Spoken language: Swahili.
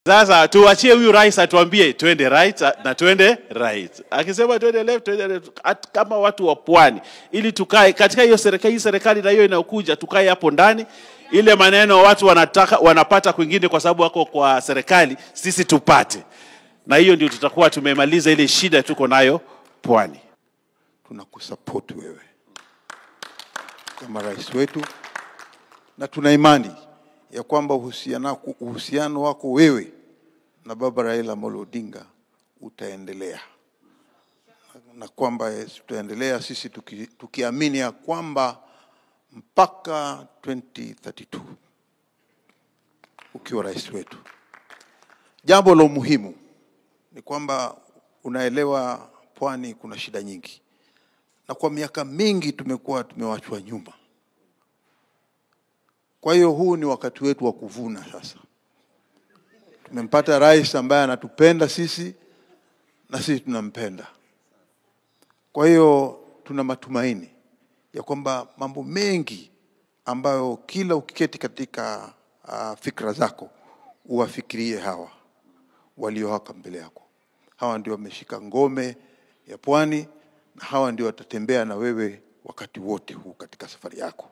Sasa tuachie huyu rais atuambie twende right na twende right. Akisema twende left, twende left. Kama watu wa pwani, ili tukae katika hiyo serikali na hiyo inayokuja, tukae hapo ndani. Ile maneno watu wanapata kwingine kwa sababu wako kwa serikali, sisi tupate. Na hiyo ndio tutakuwa tumemaliza ile shida tuko nayo pwani. Tunakusupport wewe kama rais wetu, na tuna imani ya kwamba uhusiano wako wewe na Baba Raila Amolo Odinga utaendelea, na kwamba tutaendelea sisi tukiamini ya kwamba mpaka 2032 ukiwa rais wetu. Jambo la muhimu ni kwamba unaelewa pwani kuna shida nyingi, na kwa miaka mingi tumewachwa nyuma. Kwa hiyo huu ni wakati wetu wa kuvuna sasa. Tumempata rais ambaye anatupenda sisi na sisi tunampenda. Kwa hiyo tuna matumaini ya kwamba mambo mengi ambayo kila ukiketi katika fikra zako uwafikirie hawa walio hapa mbele yako. Hawa ndio wameshika ngome ya pwani, na hawa ndio watatembea na wewe wakati wote huu katika safari yako.